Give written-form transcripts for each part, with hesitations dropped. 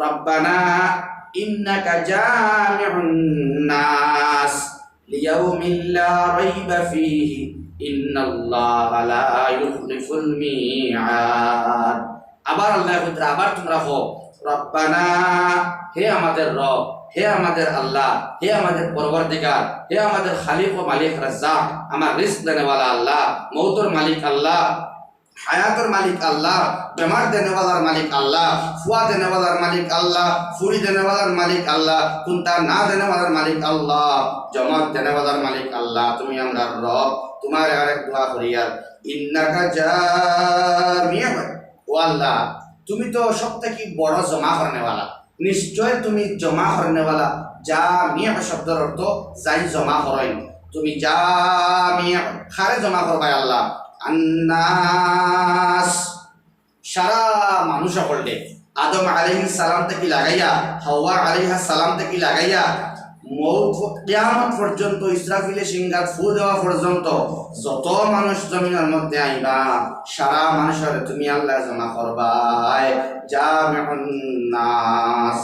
রব্বানা ইন্নাকা জামিউন নাস লিয়াউমিন লা রাইবা ফীহি ইন্নাল্লাহা লা ইউখলিফুল মিআদ। আবার আল্লাহ পুত্র আবার তোমরা হো রব্বানা, হে আমাদের রব, হে আমাদের আল্লাহ, হে আমাদের পরবর্তীকার, হে আমাদের খালিক ও মালিক রাজ্জাক, আমার রিস্ক দেনেওয়ালা আল্লাহ, মৌতর মালিক আল্লাহ, হায়াতের মালিক আল্লাহ, বেমার দেনেওয়ালার মালিক আল্লাহ, ফুয়া দেনেওয়ালার মালিক আল্লাহ, ফুরি দেনেওয়ালার মালিক আল্লাহ, কুন্তা না দেনেওয়ালার মালিক আল্লাহ, জমাত দেনেওয়ালার মালিক আল্লাহ, তুমি আমরা রব। তোমার আরেক দোয়া করিয়ার ইন্নাকা জামিউ, ও আল্লাহ তুমি তো সব থেকে বড় জমা করনেওয়ালা, নিশ্চয় তুমি জমা করনেওয়ালা। জামিউ শব্দের অর্থ যাই জমা করেন, তুমি জামিউ খারে জমা করবাই আল্লাহ। আন্নাস সারা মানুষ সকলে, আদম আলাইহিস সালাম থেকে লাগাইয়া হাওয়া আলাইহিস সালাম থেকে লাগাইয়া মৌত কিয়ামত পর্যন্ত, ইসরাফিলে সিংহাত ফু দেওয়া পর্যন্ত যত মানুষ জমিনের মধ্যে আইবা সারা মানুষের তুমি আল্লাহ জমা করবাই। জামিউন নাস,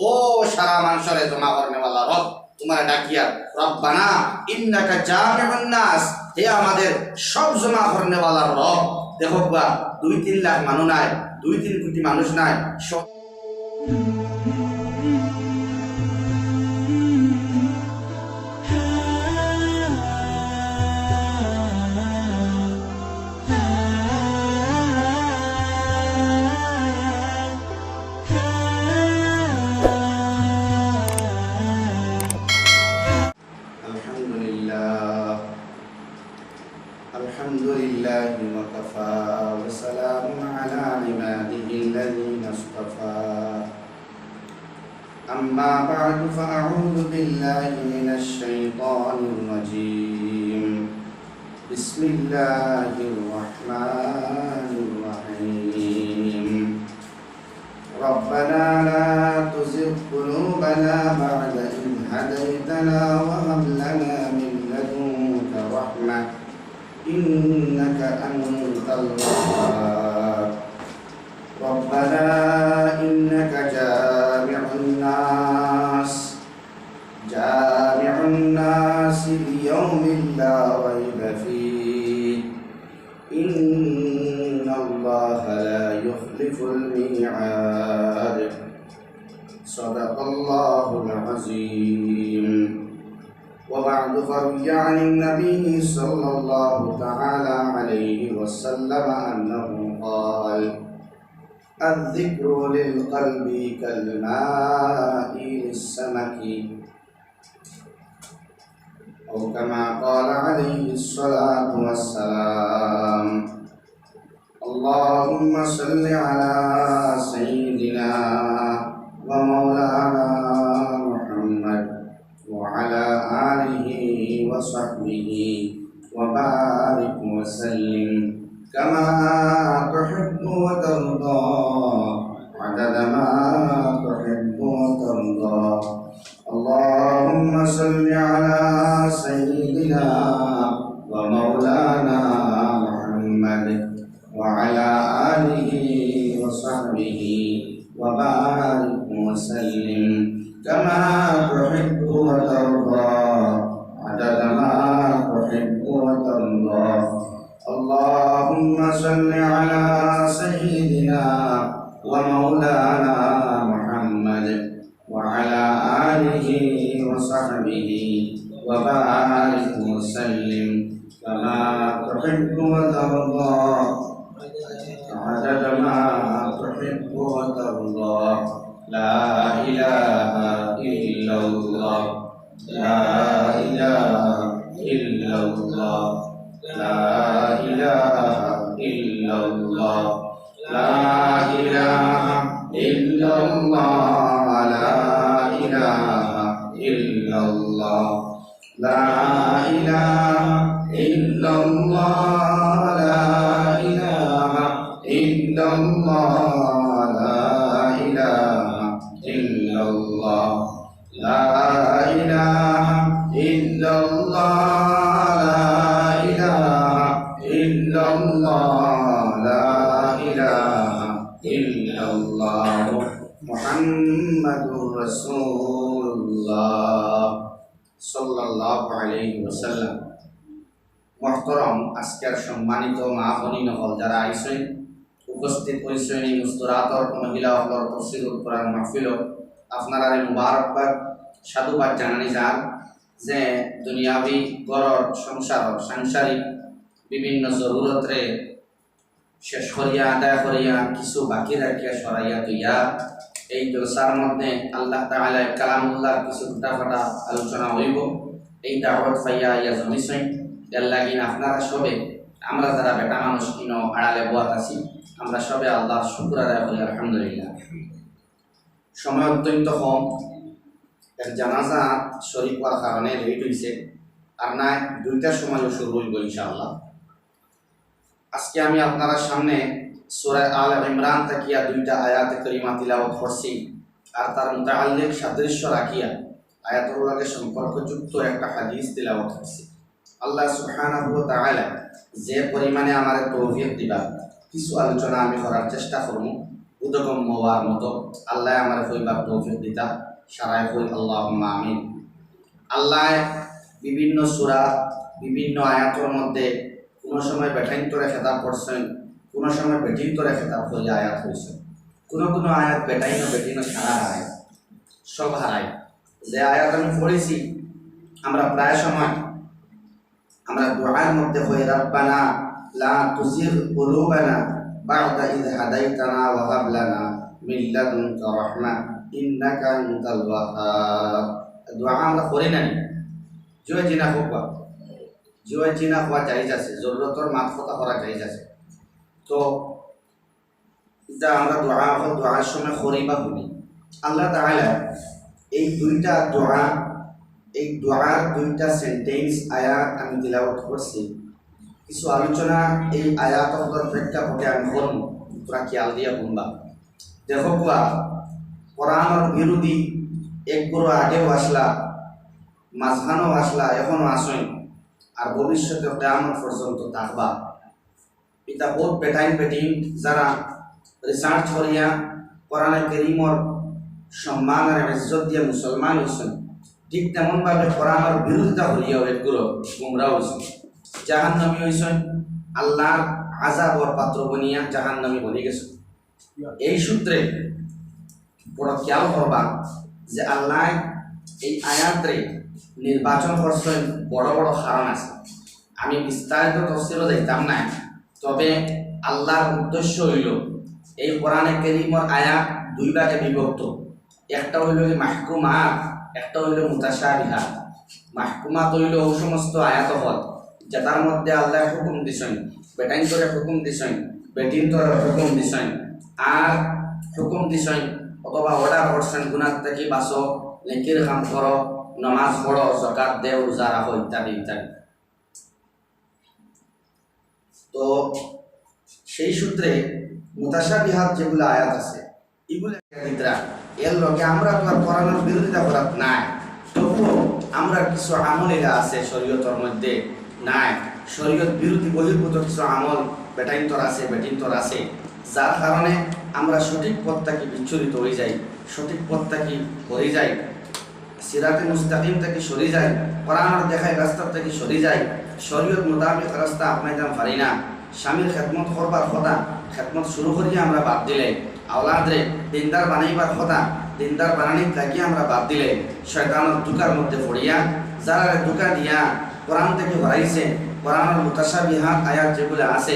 ও সারা মানুষের জমা করনেওয়ালা রব তোমার ডাকিয়া রব্বানা ইন্নাকা জামিউন নাস, হে আমাদের সব জমা করনেওয়ালা রব। দেখো বা 2-3 লাখ মানুষ নাই, 2-3 কোটি মানুষ নাই, সব আলহামদুলিল্লাহ ওয়াকাফা ওয়া সালামুন আলা ইবাদিহিল্লাযীনা ইসতাফা। আম্মা বা'দু ফাআউযু বিল্লাহি মিনাশ শাইতানির রাজীম। বিসমিল্লাহির রাহমানির রাহিম। রব্বানা লা তুযিগ কুলুবানা বা'দা ইয হাদাইতানা ওয়া হাব লানা মিন লাদুনকা রাহমাহ إنك أنت الوهاب. ربنا إنك جامع الناس ليوم لا ريب فيه إن الله لا يخلف الميعاد. صدق الله العظيم. وبعد فروي عن النبي صلى الله تعالى عليه وسلم أنه قال: الذكر للقلب كالماء للسمك، أو كما قال عليه الصلاة والسلام. اللهم صل على سيدنا ومولانا محمد وعلى آله وصحبه وبارك وسلم كما تحب وترضى عدد ما تحب وترضى. اللهم صل على سيدنا ومولانا محمد وعلى آله وصحبه وبارك وسلم كما تحب وترضى عدد ما تحب وترضى. اللهم صل على سيدنا ومولانا محمد وعلى آله وصحبه وبارك وسلم كما تحب وترضى عدد ما تحب وترضى. لا إله إلا الله، لا إله إلا الله، لا إله إلا الله، لا إله إلا الله، لا إله إلا الله، لا إله إلا الله، لا إله إلا الله، لا إله إلا الله، لا إله إلا الله، لا إله إلا الله، لا إله إلا الله. মুহাম্মাদুর রাসূলুল্লাহ সাল্লাল্লাহু আলাইহি ওয়াসাল্লাম। মুহতারাম, আজকের সম্মানিত মা বোনিন হল যারা আইছেন, উপস্থিত হয়েছেন এই মুস্তরাতর মহিলা হলর তফসিরুল কোরআন মাহফিল, আপনারা মুবারকবাদ সাধুবাদ জানানি যান যে দুনিয়াবি গড়র সাংসারিক বিভিন্ন জরুরতরে শেষ করিয়া আদায় করিয়া কিছু বাকি রাখিয়া সরাইয়া তুইয়া এই জলসার মধ্যে আল্লাহ তাআলা কালামুল্লাহ কিছু ফুটাফাটা আলোচনা হইব। এই দাওয়াত পাইয়া ইয়া জমিছেন এর লাগিন আপনারা সবে আমরা যারা বেটা মানুষ কিনো আড়ালে বোয়াত আছি, আমরা সবে আল্লাহর শুকর আদায় করি আলহামদুলিল্লাহ। সময় অত্যন্ত কম, এক জানাজা শরীক হওয়ার কারণে লেট হয়েছে, আর নাই 2টার সময় শুরু হইব ইনশাআল্লাহ। আজকে আমি আপনার সামনে সূরা আল ইমরান তাকিয়া 2টা আয়াত কারিমা তিলাওয়াত করছি, আর তার মুতাআল্লিক সাদৃশ্য রাখিয়া আয়াতুর লগে সম্পর্কযুক্ত একটা হাদিস তিলাওয়াত করছি। আল্লাহ সুবহানাহু ওয়া তাআলা যে পরিমাণে আমারে তৌফিক দিবা, কিছু আলোচনা আমি করার চেষ্টা করব উদগম হওয়ার মতো। আল্লাহ আমারে কইবার তৌফিক দিতা, সারাই কই আল্লাহুম্মা আমিন। আল্লাহ বিভিন্ন সূরা বিভিন্ন আয়াতের মধ্যে কোনো সময় বেঠাইন্তরে খেতাব করছেন, কোনো সময় বেটিন্তরে খেতাব করে আয়াত হয়েছে। কোনো আয়াত বেটিনো সারা হারায়, সব হারায়। যে আয়াত আমি পড়েছি, আমরা প্রায় সময় আমরা দোয়ার মধ্যে হয়ে রাব্বানা লা তুজিগ কুলুবানা বা'দা ইয হাদাইতানা ওয়া হাব লানা মিন লাদুনকা রাহমা ইন্নাকা আনতাল ওয়াহ্হাব। দোয়া আমরা করি না, জয় জিনা হোক, জয় জিনা হওয়া জায়েজ আছে, জরুরতর মাতফতা করা জায়েজ আছে। তো এটা আমরা দোয়ার সময় করি বা শুনি। আল্লাহ তাআলা এই 2টা দোয়া, এই দোয়ার 2টা সেন্টেন্স আয়াত আমি তিলাওয়াত করছি। কিছু আলোচনা এই আয়াতগুলোর প্রেক্ষাপটে আমি করব, তোরা খেয়াল দিয়া শুনবা। দেখো কোরআনের বিরোধী একগুলো আগেও আসলা, মাঝখানেও আসলা, এখনো আসেন, আর ভবিষ্যতে কিয়ামত পর্যন্ত থাকবা। এটা বহুত বেটিন যারা রিসার্চ করিয়া কোরআনে কারীমর সম্মান আর ইজ্জত দিয়ে মুসলমান হয়েছেন, ঠিক তেমনভাবে কোরআনের বিরোধিতা করিয়াও একগুলো গুমরাহ হয়েছেন, জাহান্নামী হয়েছেন, আল্লাহর আযাবর পাত্র বনিয়া জাহান্নামী বনে গেছেন। এই সূত্রে বড় খেয়াল করবা যে আল্লাহ এই আয়াতে নির্বাচন করছেন বড় বড় কারণ আছে। আমি বিস্তারিত তফসিরও যাইতাম না, তবে আল্লাহর উদ্দেশ্য হইল এই কোরআনে কারীমের আয়াত 2 ভাগে বিভক্ত। একটা হইল মাহকুমাত, একটা হইল মুতাশাবিহাত। মাহকুমাত হইল ওই সমস্ত আয়াত হল যেটার মধ্যে আল্লাহ হুকুম দিছেন, বেটাইন্তরে হুকুম দিছেন, বেটিন্তরে হুকুম দিছেন, আর হুকুম দিছেন অথবা অর্ডার করছেন গুনাহ থেকে বাঁচো, নেকির কাম করো, নামাজ পড়ো, যাকাত দেও, রোজা রাখো, ইত্যাদি ইত্যাদি। তো সেই সূত্রে মুতাশাবিহাত যেগুলো আয়াত আছে, এগুলো এর লগে আমরা তো আর কোরআনের বিরোধিতা করার নাই, তবুও আমরা কিছু আমলেরা আছে শরীয়তের মধ্যে নাই, শরীয়ত বিরোধী বহির্ভূত কিছু আমল বেটাইন্তর আছে, বেটিন্তর আছে, যার কারণে আমরা সঠিক পথ থেকে বিচ্ছুরিত হয়ে যাই, সঠিক পথ থেকে হয়ে যাই, সিরাতে মুস্তাকিম থেকে সরে যাই, কোরআনের দেখায় রাস্তা থেকে সরে যাই, শরীয়ত মোতাবেক রাস্তা আপনাইতাম পারি না। স্বামীর খেদমত করবার কথা, খেদমত শুরু করিয়া আমরা বাদ দিলে, আওলাদরে দিনদার বানাইবার কথা, দিনদার বানানি থাকিয়া আমরা বাদ দিলে, শয়তানের দুকার মধ্যে পড়িয়া যারা দুকা দিয়া কোরআন থেকে হরাইছে, কোরআনের মুতাশাবিহাত আয়াত যেগুলো আছে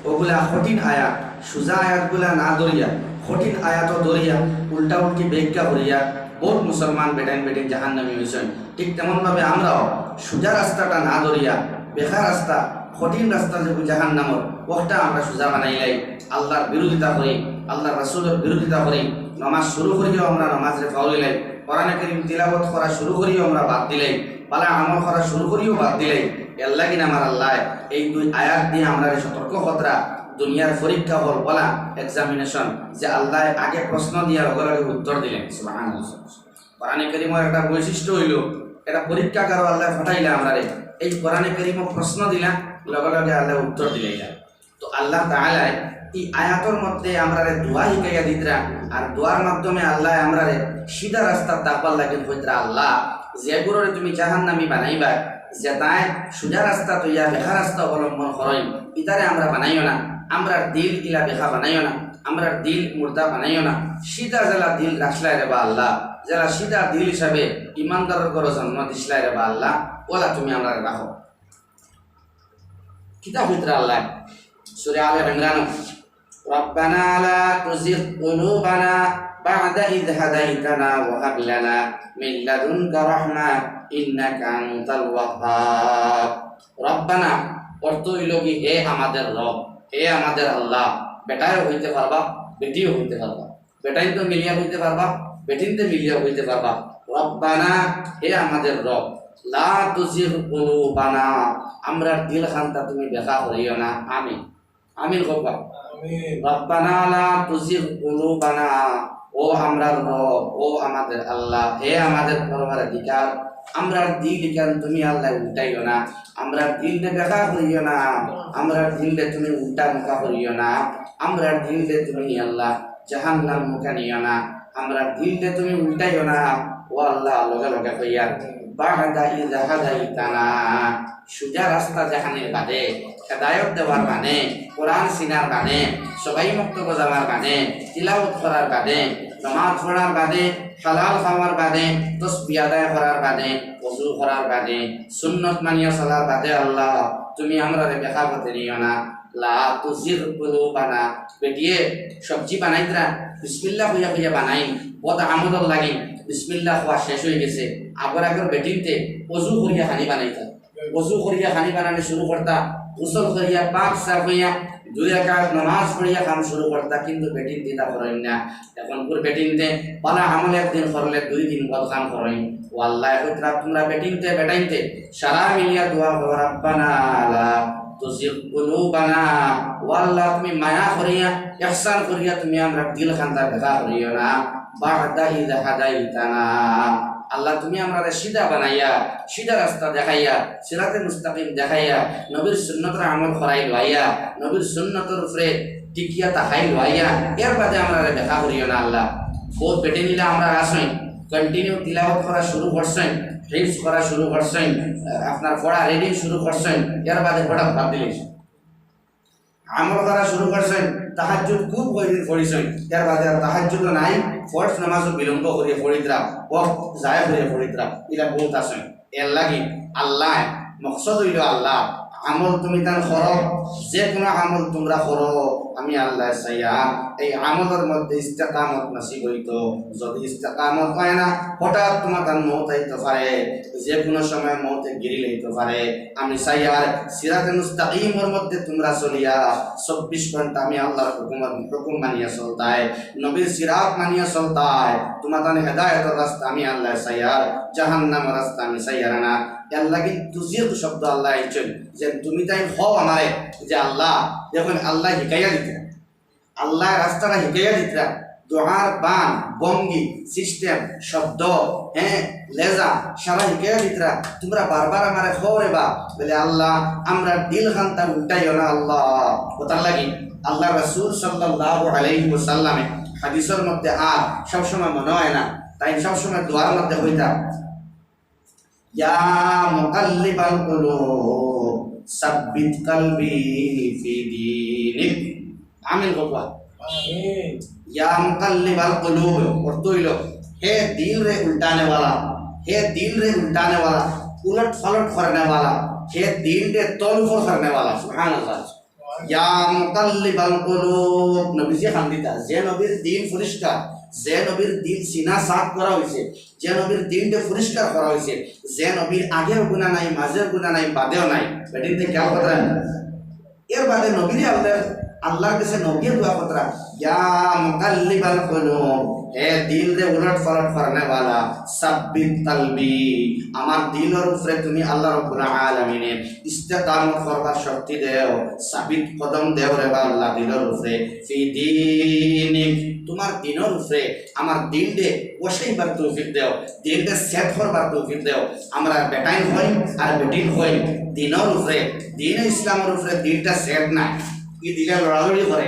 ওগুলা কঠিন আয়াত, সোজা আয়াতগুলা না ধরিয়া কঠিন আয়াতও ধরিয়া উল্টা উল্টি ব্যাখ্যা করিয়া বহুত মুসলমান বেটিন জাহান্নামী হয়েছেন। ঠিক তেমনভাবে আমরাও সোজা রাস্তাটা না ধরিয়া বেকার রাস্তা, কঠিন রাস্তা যেগুলো জাহান্নামর, ওটা আমরা সোজা বানাইলাই, আল্লাহর বিরোধিতা করি, আল্লাহ রাসূলের বিরোধিতা করি, নামাজ শুরু করিও আমরা নামাজরে ফাউলিলাই, কোরআনে কারীম তিলাওয়াত করা শুরু করিও আমরা বাদ দিলাই, পালা আমল করা শুরু করিও বাদ দিলাই। আল্লাহ কিনা আমার আল্লাহ এই 2 আয়াত দিয়ে আমরা সতর্ক খতরা, দুনিয়ার পরীক্ষা হল বলা এক্সামিনেশন, যে আল্লাহ আগে প্রশ্ন দিয়া লগে লগে উত্তর দিলেন। সুবহানাল্লাহ। কোরআনে কারীমের একটা বৈশিষ্ট্য হইল, এটা পরীক্ষাগার আল্লাহ ফাটাইলা আমরা এই কোরআনে কারীম প্রশ্ন দিলা, লগে লগে আল্লাহ উত্তর দিলাইলা। তো আল্লাহ তাআলা এই আয়াতের মধ্যে আমরা দোয়া শিখাইয়া দিতরা আর দোয়ার মাধ্যমে আল্লাহ আমরা সিধা রাস্তার দাপার লাগেন হইতরা আল্লাহ যেগুলোরে তুমি জাহান্নামী বানাইবা যে তাই সোজা রাস্তা তৈয়া বেখা রাস্তা অবলম্বন করই ইতারে আমরা বানাইও না আমরা দিল ইলা বেখা বানাইও না আমরা দিল মুর্দা বানাইও না সিধা জেলা দিল রাখলাই রে বা আল্লাহ যারা সিধা দিল হিসাবে ইমানদারের ঘরে জন্ম দিসলাই রে বা আল্লাহ ওলা তুমি আমরা রাখো কিতাব হইতরা আল্লাহ সূরা আলে ইমরান ربنا لا تزغ قلوبنا بعد إذ هديتنا وهب لنا من لدنك رحمة إنك أنت الوهاب ربنا অর্থ হইল কি হে আমাদের রব হে আমাদের আল্লাহ বেটাও হইতে পারবা বেটিও হইতে পারবা বেটাই তো মিলিয়া হইতে পারবা বেটিনতে মিলিয়া হইতে পারবা রব্বানা হে আমাদের রব লা তুজিগ কুলুবানা আমরা দিল খানটা তুমি দেখা করিও না আমিন আমিন কবা রব্বানা লা তুজিগ কুলুবানা ও আমরার রব ও আমাদের আল্লাহ হে আমাদের পরওয়ারদিগার আমরার দিল কেন তুমি আল্লাহ উল্টাইও না আমরার দিলকে দেখা করিও না আমরার দিলকে তুমি উল্টা মুখা করিও না আমরার দিলকে তুমি আল্লাহ জাহান্নাম মুখা নিও না আমরার দিলকে তুমি উল্টাইও না ও আল্লাহ লগে লগে কইয়া বা'দা ইয হাদাইতানা সুজা রাস্তা যেখানে বাদে হেদায়ত দেওয়ার মানে কোরআন সিনার বাদে সবাই মক্তব্য যাওয়ার বাদে তিলাওয়াত করার বাদে নামাজ পড়ার বাদে হালাল খাওয়ার বাদে তাসবিহ আদায় করার বাদে ওযু করার বাদে সুন্নাত মানিয়া চলার বাদে আল্লাহ তুমি আমরারে বেখা করতে নিও না লা তুজিগ কুলুবানা বেটিয়ে সবজি বানাইতরা বিসমিল্লাহ কইয়া কইয়া বানাই বদ আমদল লাগি বিসমিল্লাহ খাওয়া শেষ হয়ে গেছে আগর বেটিনতে ওযু করিয়া খানি বানাইতা ওযু করিয়া খানি বানানো শুরু করতা গোসল করিয়া পাক সাফ হইয়া দুই রাকাত নামাজ পড়িয়া কাম শুরু করতা কিন্তু বেটিন দিতা করেন না এখন পুর বেটিনতে পালা আমল একদিন করলে দুই দিন বদ কাম করেন ও আল্লাহ কইতরা তোমরা বেটিনতে বেটাইনতে সারা মিলিয়া দোয়া করো রব্বানা লা তুজিগ কুলুবানা ও আল্লাহ তুমি মায়া করিয়া ইহসান করিয়া তুমি আমরা দিল খানটা দেখা করিও না বা'দা ইয হাদাইতানা আল্লাহ তুমি আমরা সিধা বানাইয়া সিধা রাস্তা দেখাইয়া সিরাতে মুস্তাকিম দেখাইয়া নবীর সুন্নতের আমল করাই লইয়া নবীর সুন্নতের উপরে টিকিয়া তাকাই লইয়া এর বাদে আমরা দেখা করিও না আল্লাহ বহুত বেটে নিলে আমরা আসই কন্টিনিউ তিলাওয়াত করা শুরু করছেন হিফজ করা শুরু করছেন আপনার পড়া রিডিং শুরু করছেন এর বাদে পড়া বাদ দিলেন আমল করা শুরু করছেন তাহাজ্জুদ খুব কয়দিন পড়িছেন এর বাদে আর তাহাজ্জুদ নাই ফরজ নামাজও বিলম্ব করিয়া পড়িতরা ওয়াক্ত যায় করিয়া পড়িতরা ইলা বহুত আছেন এর লাগি আল্লাহ মকসদ হইল আল্লাহ আমল তুমি তার করো যে কোনো আমল তোমরা করো আমি আল্লাহ চাইয়া এই আমলের মধ্যে ইস্তেকামত নসিব হইতো যদি ইস্তেকামত হয় না হঠাৎ তোমার তার মৌত হইতে পারে যে কোনো সময় মৌতে গিরি লইতে পারে আমি চাইয়া সিরাতে মুস্তাকিমের মধ্যে তোমরা চলিয়া 24 ঘন্টা আমি আল্লাহর হুকুম মানিয়া চলতায় নবীর সিরাত মানিয়া চলতায় তোমার তার হেদায়েতের রাস্তা আমি আল্লাহ চাইয়া জাহান্নামের রাস্তা আমি চাইয়া না এর লাগি তুজিগ শব্দ আল্লাহ আইছেন যে তুমি তাই হও আমারে যে আল্লাহ যখন আল্লাহ হিকাইয়া দিতে আল্লাহ রাস্তাটা হিকাইয়া দিতে দোয়ার বান বঙ্গি সিস্টেম শব্দ হ্যাঁ লেজা সারা হিকাইয়া দিতে তোমরা বারবার আমারে হও রে বা বলে আল্লাহ আমরা দিল খানটা উল্টাইও না আল্লাহ ওটার লাগি আল্লাহ রাসূল সাল্লাল্লাহু আলাইহি ওয়াসাল্লাম হাদিসের মধ্যে আর সবসময় মনে হয় না তাই সবসময় দোয়ার মধ্যে হইতা ইয়া মুকাল্লিবাল কুলুব সাব্বিত কলবি ফি দীনিক আমিন বাবা আমিন ইয়া মুকাল্লিবাল কুলুব অর্থ হইল হে দিল রে উল্টানে वाला हे दिल रे उल्टाने वाला उलट पलट करने वाला हे दिल रे तोल फोड़ करने वाला सुभान अल्लाह या मुकल्लिबाल कुलूब नबी जी হামদিতা যে নবীর দিল পরিষ্কার যে নবীর দিল সিনা সাফ করা হইছে যে নবীর দিলকে পরিষ্কার করা হইছে যে নবীর আগের গুনাহ নাই মাঝের গুনাহ নাই বাদেও নাই বেটিতে কি কথা এর বাদে নবী আল্লাহর কাছে নবী দোয়া করতা ইয়া মুকাল্লিবাল কুলুব হে দিল রে উলট পালট করনে वाला সাব্বিত কলবি আমার দিলের উপরে তুমি আল্লাহ রাব্বুল আলামিনে ইস্তেকামত করবার শক্তি দেও সাবিত কদম দেও রে আল্লাহ দিলের উপরে ফি দীনিক তোমার দিনের উপরে আমার দিল দে ওসাইবার তৌফিক দেও দিল দে সেট করবার তৌফিক দেও আমরা বেটাইন হই আর বেটিন হই দিনের উপরে দিন ইসলামের উপরে দিলটা সেট না ই দিলে লড়ালড়ি করে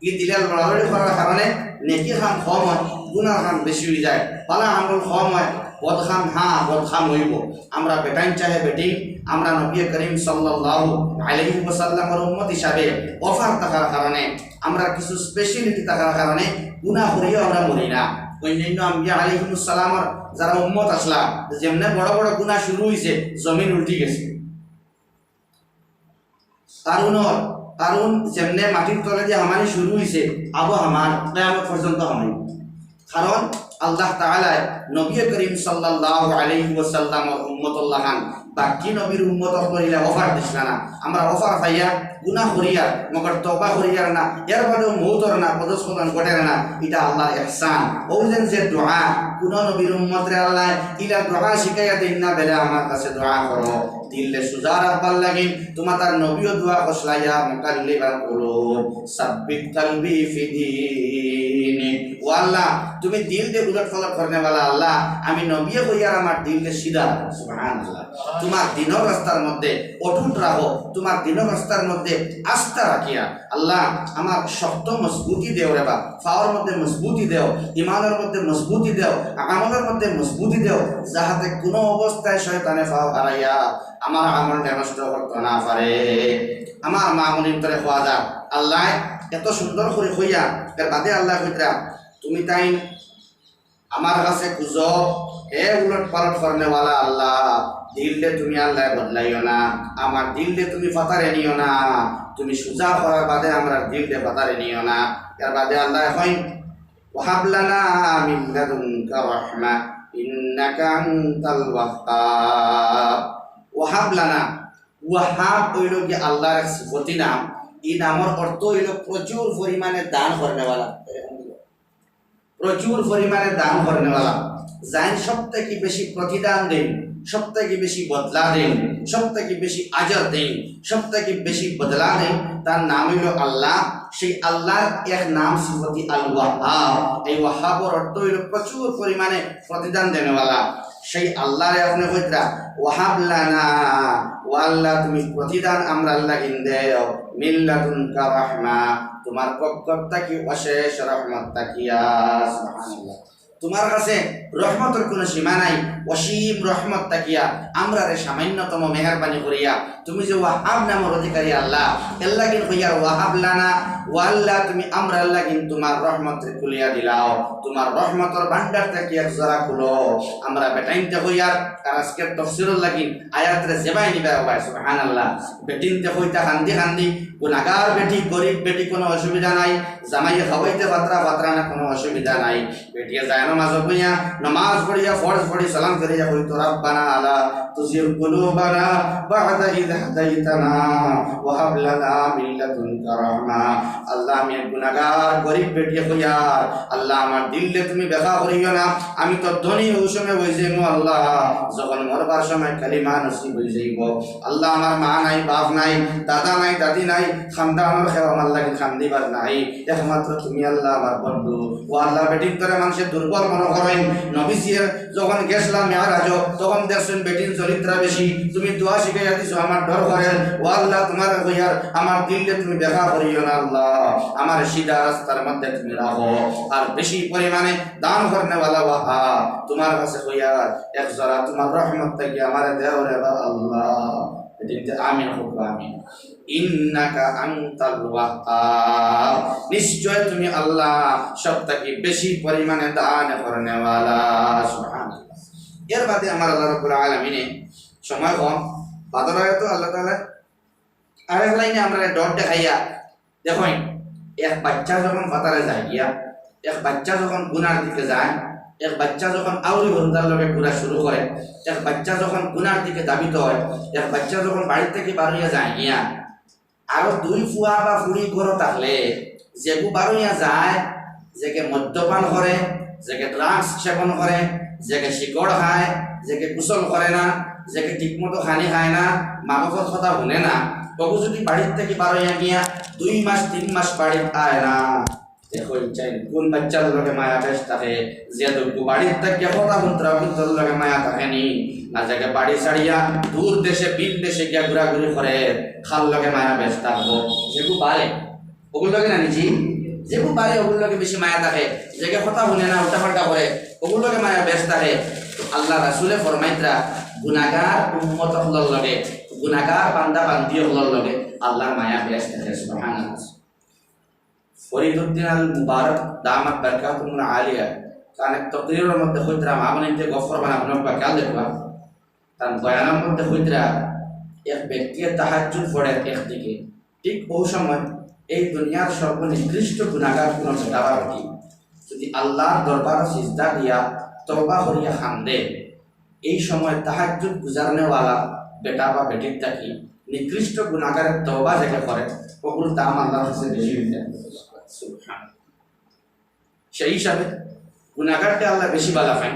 ই দিলের লড়ালড়ি করার কারণে নেকি খাম কম হয়, গুনার খাম বেশি হয়ে যায়, পালা আমল কম হয়, বদখাম বদখাম হইব। আমরা বেটাইন চাহে বেটিং, আমরা নবী করিম সাল্লাল্লাহু আলাইহি ওয়াসাল্লামের উম্মত হিসাবে অফার থাকার কারণে, আমরা কিছু স্পেশালিটি থাকার কারণে গুনাহ করিও আমরা মরি না। অন্যান্য আম্বিয়া আলাইহিমুস সালামের যারা উম্মত আসলা, যেমনে বড় বড় গুনাহ শুরু হইছে, জমিন উল্টি গেছে। কারণ যেমনে মাটির তলে যে হামানি শুরু হইছে, আবু হামান কিয়ামত পর্যন্ত হামানি। কারণ আল্লাহ তাআলা নবী করিম সাল্লাল্লাহু আলাইহি ওয়াসাল্লামের উম্মতুল্লাহ খান বাকি নবীর উম্মত করিলে অফার দিছিল না। আমরা অফার পাইয়া গুনাহ করিয়া মগর তওবা করিয়ার না, এর বাদেও মৌতর না, পদস্খলন ঘটের না, এটা আল্লাহর ইহসান। ওইলেন যে দোয়া কোন নবীর উম্মতরে আল্লাহ ইলা দোয়া শিখাইয়া দেন না, বেলে আমার কাছে দোয়া করো, দিলে সুজা রাখবার লাগিন। তোমার তার নবীও দোয়া কসলাইয়া মুকাল্লিবাল কুলুব সাব্বিত কলবি ফি দীনি। ও আল্লাহ, তুমি দিল দে উলট পালট করনে वाला আল্লাহ, আমি নবী হইয়ার আমার দিল দে সিধা রাখো। সুবহানাল্লাহ। তোমার দিনের রাস্তার মধ্যে অটুট রাখো, তোমার দিনের রাস্তার মধ্যে আস্থা রাখিয়া আল্লাহ আমার শক্ত মজবুতি দেও রে বা, ফাওয়ার মধ্যে মজবুতি দেও, ইমানের মধ্যে মজবুতি দেও, আমলের মধ্যে মজবুতি দেও, যাহাতে কোনো অবস্থায় শয়তানে ফাও হারাইয়া আমার আমল নষ্ট করতে না পারে। আমার মা মনির তরে খোয়া যা আল্লাহ এত সুন্দর করে হইয়া, এর বাদে আল্লাহ কইরা তুমি তাই আমার কাছে খুঁজো, হে উলট পালট করনে वाला আল্লাহ, দিললে তুমি আল্লাহ বদলাইও না, আমার দিললে তুমি ফাতারে নিও না, তুমি সুজা করার বাদে আমরা দিললে ফাতারে নিও না। এর বাদে আল্লাহ কই ওয়াহাব লানা মিন লাদুনকা রাহমা ইন্নাকা আনতাল ওয়াহ্হাব। ওয়াহাব লানা, ওয়াহাব হইল কি আল্লাহর এক সিফতি নাম। এই নামের অর্থ হইল প্রচুর পরিমাণে দান করনে वाला, প্রচুর পরিমাণে দান করনে वाला, যাই সব থেকে বেশি প্রতিদান দেন, সব থেকে বেশি বদলা দেন, সব থেকে বেশি আজর দেন, সব থেকে বেশি বদলা দেন, তার নাম হইল আল্লাহ। সেই আল্লাহর এক নাম সিফতি আল ওয়াহাব। এই ওয়াহাবর অর্থ হইল প্রচুর পরিমাণে প্রতিদান দেনে वाला। সেই আল্লাহরে আপনি কইরা ওয়াহাব লানা, ও আল্লাহ তুমি প্রতিদান আমরা আল্লাহ দেও, মিন লাদুনকা রাহমা, তোমার পক্ষ থেকে অশেষ রহমত তাকিয়া। সুবহানাল্লাহ। তোমার কাছে রহমতের কোনো সীমা নাই, অসীম রহমত তাকিয়া আমরা রে সামান্যতম মেহেরবানি করিয়া তুমি যে ওয়াহাব নামের অধিকারী আল্লাহ, আল্লাহ কিন কইয়ার ওয়াহাব লানা, ও আল্লাহ তুমি আমরা আল্লাহ কিন তোমার রহমতের খুলিয়া দিলাও, তোমার রহমতের ভান্ডার তাকিয়া জরা খুলো। আমরা বেটাইনতে কইয়ার আর আজকের তাফসীরুল লাগিন আয়াতরে জেবাই নিবা। সুবহানাল্লাহ। বেটিনতে কইতা খান্দি খান্দি, গুনাহগার বেটি, গরিব বেটি, কোনো অসুবিধা নাই, জামাইয়ে খাওয়াইতে পাত্রা না, কোনো অসুবিধা নাই। বেটিয়ে যায় নামাজ পড়িয়া, নামাজ পড়িয়া ফরজ পড়ি সালাম করিয়া কইতো রাব্বানা আলা তুযিগ কুলুবানা বা'দা ইয হাদাইতানা ওয়া হাব লানা মিন লাদুনকা রাহমা। আল্লাহ আমি গুনাহগার গরিব বেটিয়ে কইয়া আল্লাহ আমার দিলে তুমি বেকা করিও না, আমি তো ধনী ওই সময় হই যাইমু আল্লাহ, যখন মরবার সময় কালিমা নসিব হই যাইব আল্লাহ। আমার মা নাই, বাপ নাই, দাদা নাই, দাদি নাই, খানদানের খেও আমার লাগি খান্দিবার নাই, একমাত্র তুমি আল্লাহ আমার বন্ধু। ও আল্লাহ বেটির তরে মানুষের দুর্বল মনে করেন, নবীজির যখন গেছিলাম মেয়ারাজ তখন দেখছেন বেটির চরিত্র বেশি, তুমি দোয়া শিখাইয়া দিছো আমার ডর করেন। ও আল্লাহ তোমার কইয়ার আমার দিলে তুমি দেখা করিও না আল্লাহ, আমার সিধা রাস্তার মধ্যে তুমি রাখো। আর বেশি পরিমাণে দান করনে वाला ওয়াহা তোমার কাছে কইয়ার এক জরা তোমার রহমত থেকে আমার দেও রে আল্লাহ। এদিকে আমিন হোক আমিন। ইন্নাকা আনতাল ওয়াহ্হাব, নিশ্চয় তুমি আল্লাহ সবথেকে বেশি পরিমাণে দান করনে वाला। সুবহানাল্লাহ। এর বাদে আমার আল্লাহ রাব্বুল আলামিনে সময় কম, বাদরায় তো আল্লাহ তাআলা আরেক লাইনে আমরা ডট দেখাইয়া দেখুন, এক বাচ্চা যখন ফাতারে যায় গিয়া, এক বাচ্চা যখন গুনার দিকে যায়, এক বাচ্চা যখন আউরি বন্ধার লগে ঘুরা শুরু করে, এক বাচ্চা যখন গুনার দিকে দাবিত হয়, এক বাচ্চা যখন বাড়ি থেকে বাড়িয়া যায় গিয়া, আরো দুই ফুয়া বা ফুড়ি ঘর থাকলে যেগু বাড়িয়া যায়, যেকে মদ্যপান করে, যেকে ড্রাগস সেবন করে, যেকে শিকড় খায়, যেকে গোসল করে না, যেকে ঠিকমতো খানি খায় না, মা বাবার কথা শুনে না, তবু যদি বাড়ির থেকে বাড়িয়া গিয়া 2 মাস 3 মাস বাড়ি আয় না, দেখো কোন বাচ্চার লগে মায়া বেশ থাকে, যে বাড়ির থেকে কথা শুনতে লগে মায়া থাকেনি, না যাকে বাড়ি ছাড়িয়া দূর দেশে বিল দেশে গিয়া ঘোরাঘুরি করে খাল লগে মায়া বেশ থাকবো, যেগু পারে ওগুলো লগে না নিজি যেগুলো বাড়ি ওগুলোকে বেশি মায়া থাকে, যেকে কথা শুনে না উল্টা পাল্টা করে ওগুলোকে মায়া বেশ থাকে। তো আল্লাহ রাসূলে ফরমাইতরা গুনাহগার উম্মত হলর লগে, গুনাহগার বান্দা বান্দি হলর লগে আল্লাহর মায়া বেশ থাকে। সুবহানাল্লাহ। ফরিদউদ্দিন আল মুবারক দামাত বারকাতুহুল আলিয়া কানে তকরীরের মধ্যে হইতরা মামনিতে গফর বানানো বাকাল দেখবা তার বয়ানের মধ্যে হইতরা এক ব্যক্তি তাহাজ্জুদ পড়ে একদিকে, ঠিক ওই সময় এই দুনিয়ার সর্বনিকৃষ্ট গুনাহগার কোন দাবার কি যদি আল্লাহর দরবার সিজদা দিয়া তওবা করিয়া খান্দে, এই সময় তাহাজ্জুদ গুজারনেওয়ালা বেটা বা বেটির থাকি নিকৃষ্ট গুনাহগারের তওবা যেটা করে ওগুলোর দাম আল্লাহর কাছে বেশি হয়ে যায়। সুবহানাল্লাহ। সেই হিসাবে গুনাহগারকে আল্লাহ বেশি বালা পায়,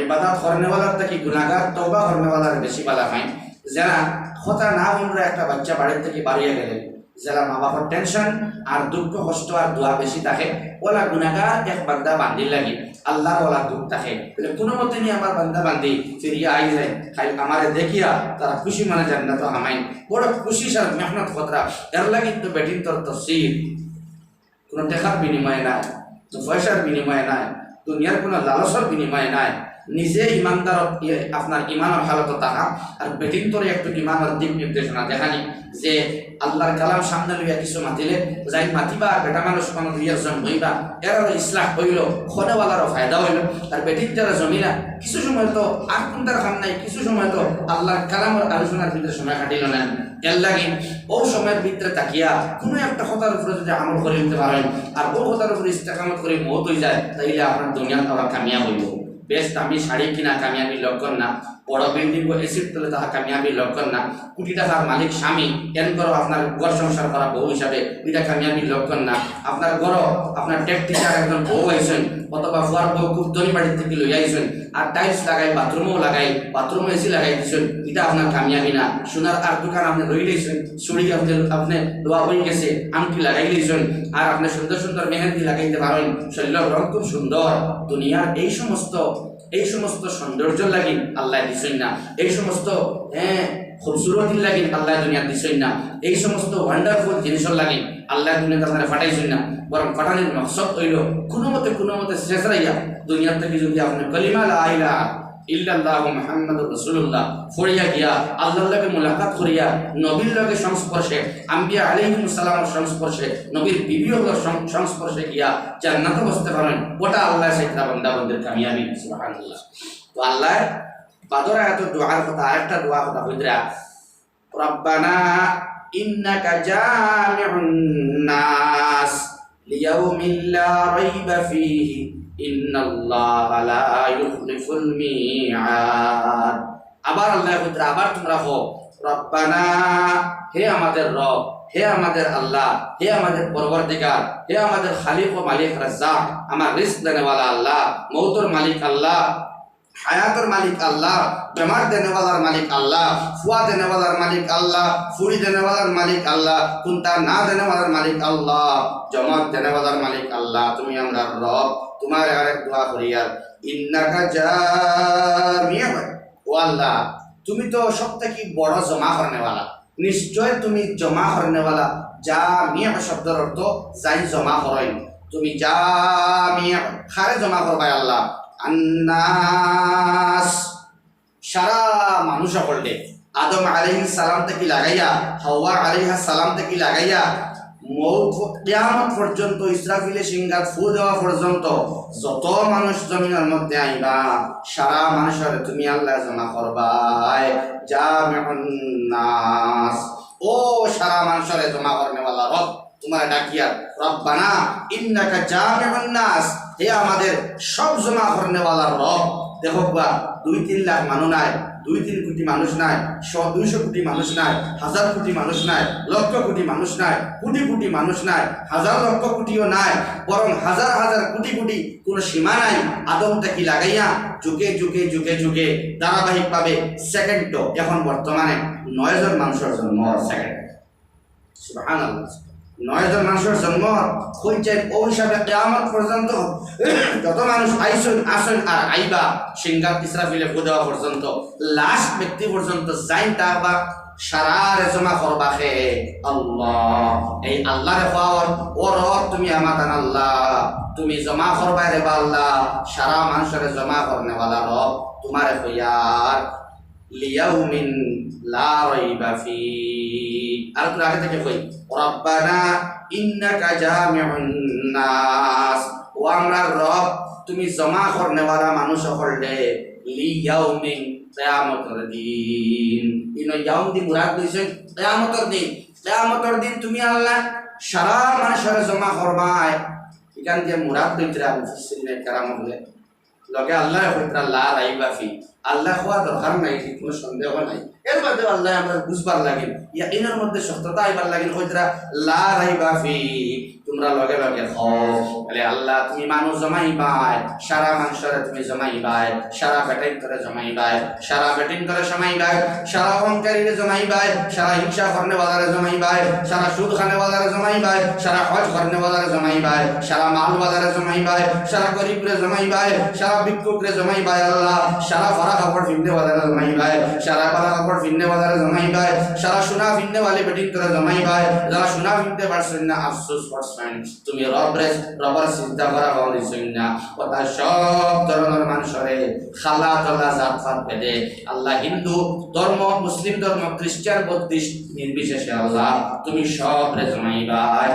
ইবাদত করনেওয়ালার থাকি গুনাহগার তওবা করনেওয়ালার বেশি বালা পায়। যারা কথা না শুনলে একটা বাচ্চা বাড়ির থেকে বাড়িয়ে গেলে যারা মা বাবার টেনশন আর দুঃখ কষ্ট আর দোয়া বেশি থাকে, ওলা গুনাহগার এক বান্দা বান্দি লাগে আল্লাহর ওলা দুঃখ থাকে, কোনো মতে নিয়ে আমার বান্দা বান্দি ফিরিয়ে আই যায় খাই আমার দেখিয়া তারা খুশি মানে জান্নাত হামাইন বড় খুশি সার মেহনত খতরা এর লাগে তো বেটিন তোর তফসির কোনো টাকার বিনিময়ে নাই, পয়সার বিনিময়ে নাই, দুনিয়ার কোনো লালসর বিনিময়ে নাই, নিজে ইমানদার আপনার ইমানের হালত থাকা আর বেটিন তোর একটু ইমানের দিক নির্দেশনা দেখানি যে আল্লাহর কালাম সামনে লইয়া কিছু মাতিলে যাই মাতিবা বেটা মানুষ কোনো দুই একজন হইবা এরারও ইসলাহ হইল, খনেওয়ালারও ফায়দা হইল। আর বেটির যারা জমিনা কিছু সময় তো আর কোনটার খাম নাই, কিছু সময় তো আল্লাহর কালামের আলোচনার ভিতরে সময় কাটিল না, এর লাগে ও সময়ের ভিতরে তাকিয়া কোনো একটা কথার উপরে যদি আমল করে নিতে পারেন আর ও কথার উপরে ইস্তেকামত করে মত হয়ে যায় তাইলে আপনার দুনিয়া তারা কামিয়াব হইব। বেশ দামি শাড়ি কিনা কামিয়াবি লক্ষণ না, বড় বিল্ডিং ও এসির তলে তাহা কামিয়াবি লক্ষণ না, কোটি টাকার মালিক স্বামী এন করো আপনার ঘর সংসার করা বউ হিসাবে এটা কামিয়াবি লক্ষণ না, আপনার ঘর আপনার টেক টিচার একজন বউ আইসেন অথবা ফুয়ার বউ খুব ধনী বাড়ির থেকে লই আইসেন আর টাইলস লাগাই বাথরুমও এসি লাগাই দিয়েছেন, এটা আপনার কামিয়াবি না। সোনার আর দোকান আপনি লই লইছেন, চুড়ি আপনি লোয়া হয়ে গেছে, আংটি লাগাই লইছেন আর আপনি সুন্দর সুন্দর মেহেন্দি লাগাইতে পারেন, শরীরের রং খুব সুন্দর। দুনিয়ার এই সমস্ত সৌন্দর্য লাগি আল্লাহ দিছেন না, এই সমস্ত খুবসুরতি লাগি আল্লাহ দুনিয়া দিছেন না, এই সমস্ত ওয়ান্ডারফুল জিনিসের লাগি আল্লাহ দুনিয়াতে আপনারা ফাটাইছেন না, বরং ফাটানির মকসদ হইল কোনো মতে শেষ রাইয়া দুনিয়ার থেকে যদি আপনি কলিমা লা ইলাহা ইল্লাল্লাহু মুহাম্মাদুর রাসূলুল্লাহ ফড়িয়া গিয়া আল্লাহর লগে মুলাকাত করিয়া নবীর লগে সংস্পর্শে আম্বিয়া আলাইহিমুস সালামের সংস্পর্শে নবীর বিবির সংস্পর্শে গিয়া জান্নাতে বসতে পারেন, ওটা আল্লাহ সাইয়্যিদা বান্দা বান্দির কামিয়াবি। সুবহানাল্লাহ। তো আল্লাহ বাদরা এত দোয়ার কথা আরেকটা দোয়া কথা হইদ্রা রব্বানা ইন্নাকা জামিউন নাস লিয়াউমিল লা রাইবা ফীহি ইন্নাল্লাহা লা ইউখলিফুল মিআদ। আবার আল্লাহ কইরা আবার তোমরা হো রব্বানা, হে আমাদের রব, হে আমাদের আল্লাহ, হে আমাদের পরবর্তীকার, হে আমাদের খালিক ও মালিক রাজ্জাক, আমার রিজক দেনেওয়ালা আল্লাহ, মৌতের মালিক আল্লাহ, হায়াতের মালিক আল্লাহ, বেমার দেনেওয়ালার মালিক আল্লাহ, ফুয়া দেনেওয়ালার মালিক আল্লাহ, ফুড়ি দেনেওয়ালার মালিক আল্লাহ, কুন্তা না দেনেওয়ালার মালিক আল্লাহ, জমাত দেনেওয়ালার মালিক আল্লাহ, তুমি আমরা রব। তোমার আরেক দোয়া করিয়া ইন্নাকা জামিউ, ও আল্লাহ তুমি তো সবথেকে বড় জমা করনেওয়ালা, নিশ্চয় তুমি জমা করনেওয়ালা। জামিউ শব্দের অর্থ যাই জমা করেন, তুমি জামিউ খারে জমা করবাই আল্লাহ। আন্নাস সারা মানুষ সকলে আদম আলাইহিস সালাম থেকে লাগাইয়া হাওয়া আলাইহিস সালাম থেকে লাগাইয়া কিয়ামত পর্যন্ত ইসরাফিলে সিংহাত ফু দেওয়া পর্যন্ত যত মানুষ জমিনের মধ্যে আইবা সারা মানুষের তুমি আল্লাহ জমা করবাই। জামিউন নাস, ও সারা মানুষের জমা করনেওয়ালা রব তোমার ডাকিয়া রব্বানা ইন্নাকা জামিউন নাস, হে আমাদের সব জমা করনেওয়ালা রব। দেখো বা 2-3 লাখ মানুষ নাই, 2-3 কোটি মানুষ নাই, 100-200 কোটি মানুষ নাই, 1000 কোটি মানুষ নাই, লক্ষ কোটি মানুষ নাই, কোটি কোটি মানুষ নাই, হাজার লক্ষ কোটিও নাই, বরং হাজার হাজার কোটি কোটি কোনো সীমা নাই। আদম থেকে লাগাইয়া যুগে যুগে যুগে যুগে ধারাবাহিকভাবে সেকেন্ড এখন বর্তমানে 9 জন মানুষের জন্ম সেকেন্ড। সুবহানাল্লাহ। 9 জন মানুষের জন্ম হইছে ও হিসাবে কিয়ামত পর্যন্ত যত মানুষ আসেন আর আইবা সিংহাত ইসরাফিলে ফু দেওয়া পর্যন্ত লাস্ট ব্যক্তি পর্যন্ত যাই তা বা সারারে জমা করবা খে আল্লাহ। এই আল্লাহরে পাওয়ার ও রব তুমি আমাদান আল্লাহ, তুমি জমা করবা রে আল্লাহ, সারা মানুষের জমা করনে ওয়ালা রব তোমারে কইয়ার লিয়াউমিন লা রাইবা ফি। আর তোর আগে থেকে কই রব্বানা ইন্নাকা জামিউন নাস, ও আমরা রব তুমি জমা করনে ওয়ালা মানুষ হললে লিয়াউমিন কিয়ামতের দিন। ইনো ইয়াউম দি মুরাদ দিছেন কিয়ামতের দিন। কিয়ামতের দিন তুমি আল্লাহ সারা মানুষের জমা করবাই। এখান দিয়ে মুরাদ দিতরা মুফাসসিরিনে কেরাম বলে লগে আল্লাহ কইতরা লা রাইবা ফি, আল্লাহ হওয়া দরকার নাই, কোনো সন্দেহ নাই। এর বাদে আল্লাহ আমরা বুঝবার লাগিল, ইয়াকিনের মধ্যে সত্যতা আইবার লাগিল। কইতরা লা রাইবা ফি, তোমরা লগে লগে হও বলে আল্লাহ তুমি মানুষ জমাইবাই, সারা মানুষের তুমি জমাইবাই, সারা বেটাইন করে জমাইবাই, সারা বেটিন করে জমাইবাই, সারা অহংকারীরে জমাইবাই, সারা হিংসা করনে বাজারে জমাইবাই, সারা সুদ খানে বাজারে জমাইবাই, সারা হজ করনে বাজারে জমাইবাই, সারা মাল বাজারে জমাইবাই, সারা গরিবরে জমাইবাই, সারা ভিক্ষুকরে জমাইবাই আল্লাহ, সারা ফারা কাপড় ফিননে বাজারে জমাইবাই, সারা পালা কাপড় ফিননে বাজারে জমাইবাই, সারা সোনা ফিননে वाले বেটিন করে জমাইবাই। যারা সোনা ফিনতে পারছেন না আফসোস করছেন, তুমি রবের চিন্তা করা বলিছেন না। কথা সব ধরনের মানুষরে খালা তলা জাত ফাত বেদে আল্লাহ, হিন্দু ধর্ম, মুসলিম ধর্ম, খ্রিস্টান, বৌদ্ধিস্ট নির্বিশেষে আল্লাহ তুমি সব রে জমাইবাই।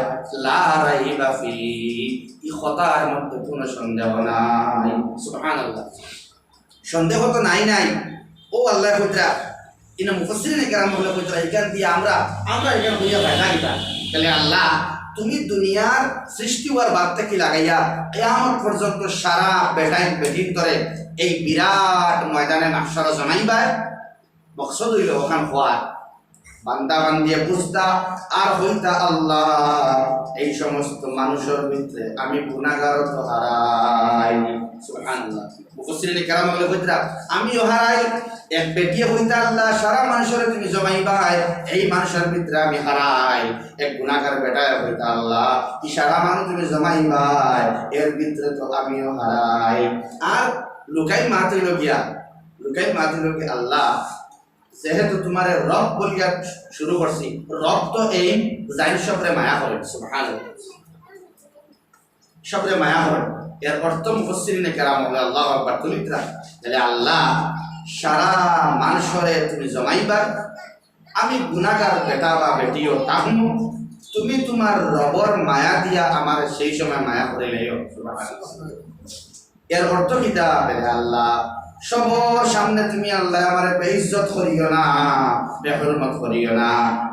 লা রাইবা ফি, এই কথার মধ্যে কোনো সন্দেহ নাই। সুবহানাল্লাহ, সন্দেহ তো নাই নাই। ও আল্লাহ কইতরা ইনা মুফাসসিরিনে কেরাম বলে কইতরা এখান দিয়ে আমরা এখান হইয়া ফায়দা কিতা তাহলে আল্লাহ তুমি দুনিয়ার সৃষ্টি হওয়ার বাদ থেকে লাগাইয়া কিয়ামত পর্যন্ত সারা বেটাইন বেটিন করে এই বিরাট ময়দানে মাহশার জমাইবাই। মকসদ হইল ওখান হওয়ার বান্দা বান্দিয়ে বুঝতা আর হইতা আল্লাহ এই সমস্ত মানুষের ভিতরে আমি গুনাহগার তো হারাই। সুবহানাল্লাহ, মুফাসসিরিনে কেরাম বলে কইতরা আমিও হারাই, এক বেটিয়ে হইতা আল্লাহ সারা মানুষের তুমি জমাইবাই, এই মানুষের ভিতরে আমি হারাই। এক গুনাহগার বেটা হইতা আল্লাহ কি সারা মানুষ তুমি জমাইবাই, এর ভিতরে তো আমিও হারাই। আর লুকাই মাতিল গিয়া আল্লাহ যেহেতু তোমার রব বলিয়া শুরু করছি, রব তো এই জাইন সবরে মায়া করে। সুবহানাল্লাহ, সবরে মায়া করে। এর অর্থ মুফাসসিরিনে কেরাম বলে আল্লাহু আকবার তুলিতরা তাহলে আল্লাহ সারা মানুষরে তুমি জমাইবা, আমি গুনাহগার বেটা বা বেটিও তাহম তুমি তোমার রবর মায়া দিয়া আমার সেই সময় মায়া করে লইও। সুবহানাল্লাহ, এর অর্থ কিতা বলে আল্লাহ সবার সামনে তুমি আল্লাহ আমার বেইজ্জত করিও না, বেহুরমত করিও না।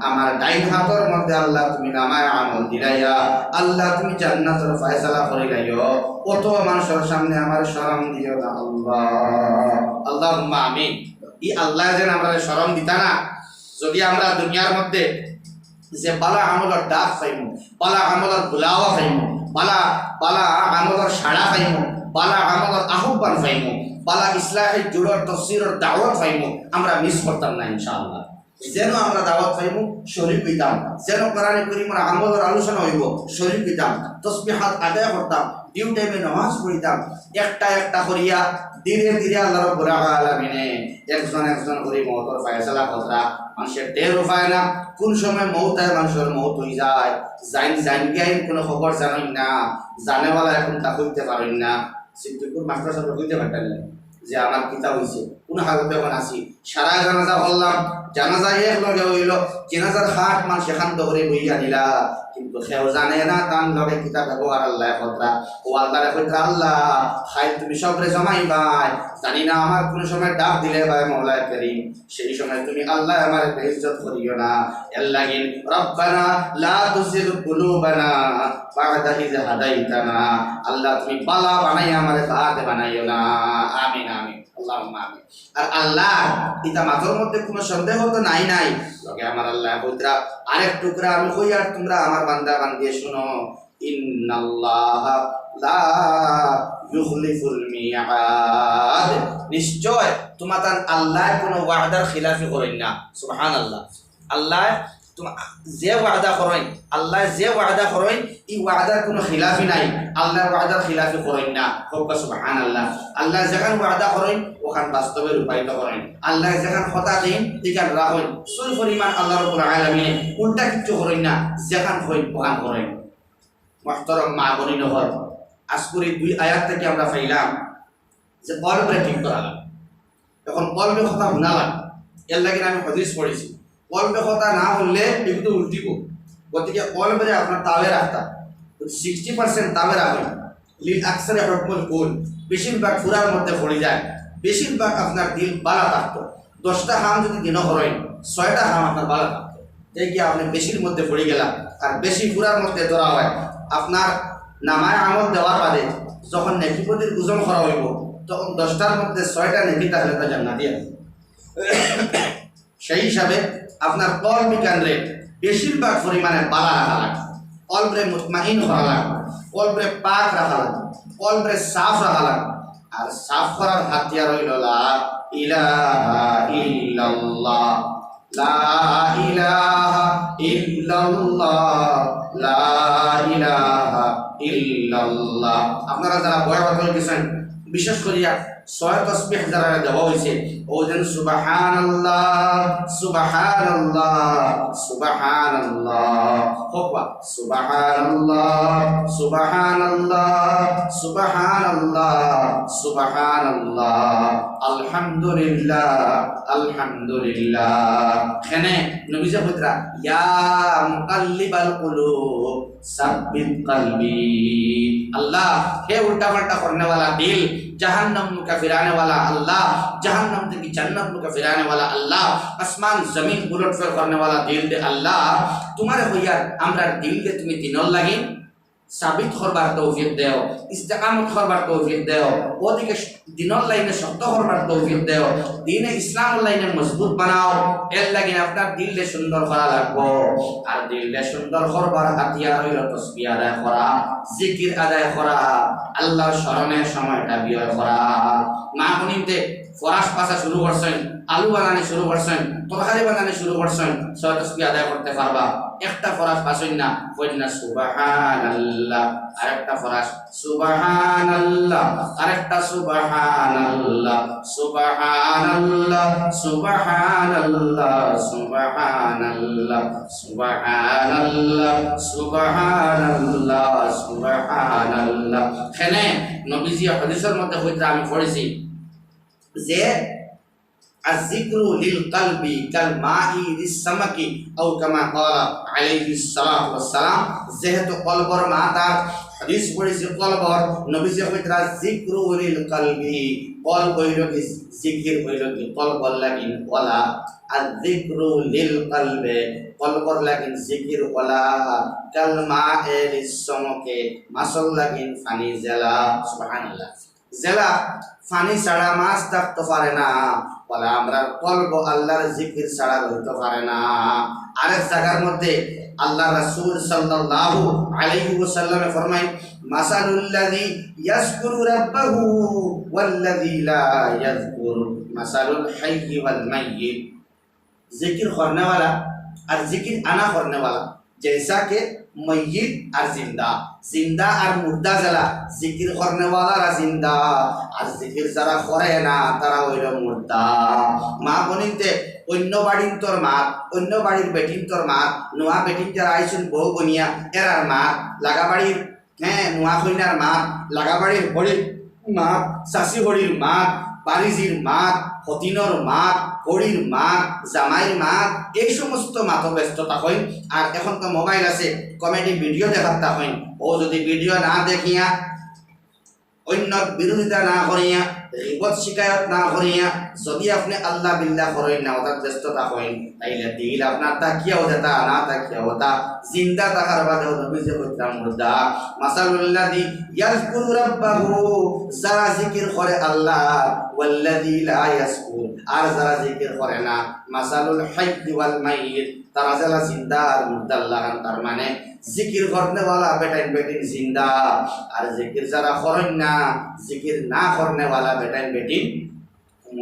আমার ডাইন হাতের মধ্যে আল্লাহ তুমি নামায় আমল দিলাইয়া আল্লাহ তুমি জান্নাতের ফয়সালা করে লাইও। কত মানুষের সামনে আমার শরম দিও না আল্লাহ। আল্লাহুম্মা আমিন। এই আল্লাহ যেন আমরা শরম দিতা না। যদি আমরা দুনিয়ার মধ্যে যে বালা আমলের ডাক পাইমু, বালা আমলের বুলাওয়া পাইমু, বালা আমলের সাড়া পাইমু, বালা আমলের আহ্বান পাইমু, বালা ইসলাহের জোড়ার তফসিরের দাওয়াত পাইমু, আমরা মিস করতাম না ইনশাআল্লাহ। যেন আমরা দাওয়াত পাইমু শরীক হইতাম, যেন কোরআনে কারীমের আমলের আলোচনা হইব শরীক হইতাম, তাসবিহাত আদায় করতাম, ডিউ টাইমে নামাজ পড়িতাম, একটা করিয়া ধীরে ধীরে আল্লাহ রাব্বুল আলামিনে একজন করে মওতের ফয়সালা করা। মানুষের টের পায় না কোন সময় মওত হয়, মানুষের মওত হয়ে যায়। জান জ্ঞান কোনো খবর জানেন না, জানেওয়ালা এখন তা হইতে পারেন না। সিদ্দিকুর মাস্টার সাহেব হইতে পারতেন না যে আমার কিতা হয়েছে, কোন হালতে এখন আসি। সারা জানাজা হল্লাম, জানাজা এক লগে হইল, জানাজার হাট মান সেখান তো করে বইয়া নিলা, কিন্তু সেও জানে না তার লগে কিতা ব্যবহার আল্লাহ কতরা। ও আল্লাহ কতরা আল্লাহ খাই তুমি সবরে জমাইবাই, জানি না আমার কোন সময় ডাক দিলে ভাই মওলায়ে কারীম সেই সময় তুমি আল্লাহ আমার বেইজ্জত করিও না। এর লাগিন রব্বানা লা তুযিগ কুলুবানা বা'দা ইয হাদাইতানা, আল্লাহ তুমি বালা বানাই আমারে বাদ বানাইও না। আমিন আমিন আল্লাহুম্মা আমিন। আর আল্লাহ ইতা মাথার মধ্যে কোনো সন্দেহ তো নাই লগে আমার আল্লাহ কইতরা আরেক টুকরা আমি কই আর তোমরা আমার বান্দা বান্দিয়ে শুনো, ইন্নাল্লাহা লা ইউখলিফুল মিআদ, নিশ্চয় তোমাদের আল্লাহ কোনো ওয়াদার খিলাফি করেন না। সুবহানাল্লাহ, আল্লাহ যে ওয়াদা করেন আল্লাহ যে ওয়াদা করেন এই ওয়াদার কোনো খিলাফি নাই আল্লাহর ওয়াদার খিলাফি করেন না হোক সুবহানাল্লাহ আল্লাহ যেখান ওয়াদা করেন ওখান বাস্তবে রূপায়িত করেন আল্লাহ যেখান কথা দেন এখান রাখেন সুল পরিমাণ আল্লাহ রাব্বুল আলামিন উল্টা কিছু করেন না যেখান হই ওখান করেন মুহতারাম মা বোনিন হল আজকুরি দুই আয়াত থেকে আমরা পাইলাম যে কলবে ঠিক করা এখন কলবে কথা শোনা লাগে এর লাগে আমি হাদিস পড়েছি কলবে কথা না হলে এগুলো উল্টিব গতিকে কলবে আপনার তাবে রাখতা 60% তাবে রাখেন লিল আকসারে হুকমুল কুল বেশিরভাগ ফুরার মধ্যে পড়ে যায় বেশিরভাগ আপনার দিল বালা থাকতো 10টা হাম যদি দিনও করেন 6টা হাম আপনার বালা থাকতো এই কি আপনি বেশির মধ্যে পড়ে গেলাম আর বেশি ফুরার মধ্যে ধরা হয় আপনার নামায় আমল দেওয়ার বাদে যখন নেকিপতির ওজন করা হইব তখন 10টার মধ্যে 6টা নেকি তাহলে তা জান্নাতি আছে সেই হিসাবে আপনার কলবি কান্দ্রে বেশিরভাগ পরিমাণে বালা রাখা লাগে কলবরে মুতমাইন করা লাগে কলবরে পাক রাখা লাগে কলবরে সাফ রাখা লাগে আর সাফ করার হাতিয়ার হইল লা ইলাহা ইল্লাল্লাহ লা ইলাহা ইল্লাল্লাহ লা ইলাহা ইল্লাল্লাহ আপনারা যারা বয়াত করেছেন বিশেষ করিয়া 6 তাসবিহ যারা দেওয়া হয়েছে ও যেন সুবহানাল্লাহ সুবহানাল্লাহ সুবহানাল্লাহ হোবা সুবহানাল্লাহ সুবহানাল্লাহ সুবহানাল্লাহ সুবহানাল্লাহ আলহামদুলিল্লাহ আলহামদুলিল্লাহ এখানে নবী পুত্রা ইয়া মুকাল্লিবাল কুলুব সাব্বিত কলবি আল্লাহ হে উল্টা পাল্টা करने वाला दिल जहन्नम का फिराने वाला अल्लाह जहन्नम से जन्नत का फिराने वाला अल्लाह आसमान जमीन उलट फेर करने वाला दिल दे अल्लाह तुम्हारे होया हमरा दिल के তুমি দিনল লাগি সাবিত করবার তৌফিক দেও ইস্তেকামত করবার তৌফিক দেও ওদিকে দিনল লাইনে শক্ত করবার তৌফিক দেও দ্বীনে ইসলাম লাইনে মজবুত বানাও এর লাগি আপনার দিলকে সুন্দর করা লাগবো আর দিলকে সুন্দর করবার হাতিয়ার হইল তাসবিহ আদায় করা জিকির আদায় করা আল্লাহর স্মরণের সময়টা ব্যয় করা মা বোনিতে ফরাস পাশা শুরু করছেন আলু বানানি শুরু করছেন তরকারি বানানি শুরু করছেন সব তাসবিহ আদায় করতে পারবা একটা ফরাস পাসেন না কইন না সুবহানাল্লাহ আরেকটা ফরাস সুবহানাল্লাহ আরেকটা সুবহানাল্লাহ সুবহানাল্লাহ সুবহানাল্লাহ সুবহানাল্লাহ সুবহানাল্লাহ সুবহানাল্লাহ সুবহানাল্লাহ এখানে নবীজি হাদিসের মধ্যে কইতে আমি পড়েছি যে الذكر للقلب كالماء للسمك او كما قال عليه الصلاه والسلام যেহেতু কলবর মাতা হাদিস পড়েছে কলবর নবীজি কইতরা যিকরু লিল কলবি কলব হইল কি জিকির হইল কি কলবর লাগিন ওয়ালা আযযিকরু লিল কলবে কলবর লাগিন জিকির ওয়ালা কালমা লিস সমকে মাসল লাগিন পানি জেলা সুবহানাল্লাহ জেলা পানি ছাড়া মাছ থাকতে পারে না বলে আমরা কলব আল্লাহর জিকির ছাড়া হইতে পারে না আরেক জায়গার মধ্যে আল্লাহ রাসূল সাল্লাল্লাহু আলাইহি ওয়াসাল্লাম ফরমায় মাসালুল্লাযী ইয়াযকুরু রাব্বাহু ওয়াল্লাযী লা ইয়াযকুরু মাসালুল হাইয়্যি ওয়াল মাইয়্যিত জিকির করনে वाला और जिक्र आना करने वाला जैसा के मय्यत और जिंदा जिंदा और मुर्दा जला जिक्र करने वाला रा जिंदा और जिक्र जरा करे ना तारा হইল মুর্দা মা বনিতে অন্য বাড়ির তোর মা অন্য বাড়ির বেটিন তোর মা নোয়া বেটিন যারা আইছেন বউ বনিয়া এরার মা লাগা বাড়ির হ্যাঁ নোয়া কইনার মা লাগা বাড়ির হরির মা শাশি হরির মা বারিজির মা হতিনর মা হরির মা জামাইর মা এই সমস্ত মাত ব্যস্ততা হয় আর এখন তো মোবাইল আছে কমেডি ভিডিও দেখাতা হয় ও যদি ভিডিও না দেখিয়া অন্য বিরোধিতা না করিয়া রিবত শিকায়ত না করিয়া যদি আপনি আল্লাহ বিল্লাহ করেন না ওটার ব্যস্ততা হয় তাইলে দিল আপনার তাকিয়াও দেতা না তাকিয়াও তা জিন্দা থাকার বাদেও নবীজি কইতাম মুর্দা মাসালুল্লাযী ইয়াযকুরু রাব্বাহু যারা জিকির করে আল্লাহ ওয়াল্লাযী লা ইয়াযকুর আর যারা জিকির করে না মাসালুল হাইয়্যি ওয়াল মাইয়্যিত তারা যারা জিন্দা আর মুর্দা আল্লাহ তার মানে जिकिर करने वाला बेटा बेटी जिंदा और जिकिर जरा करें ना जिकिर ना करने वाला बेटा बेटी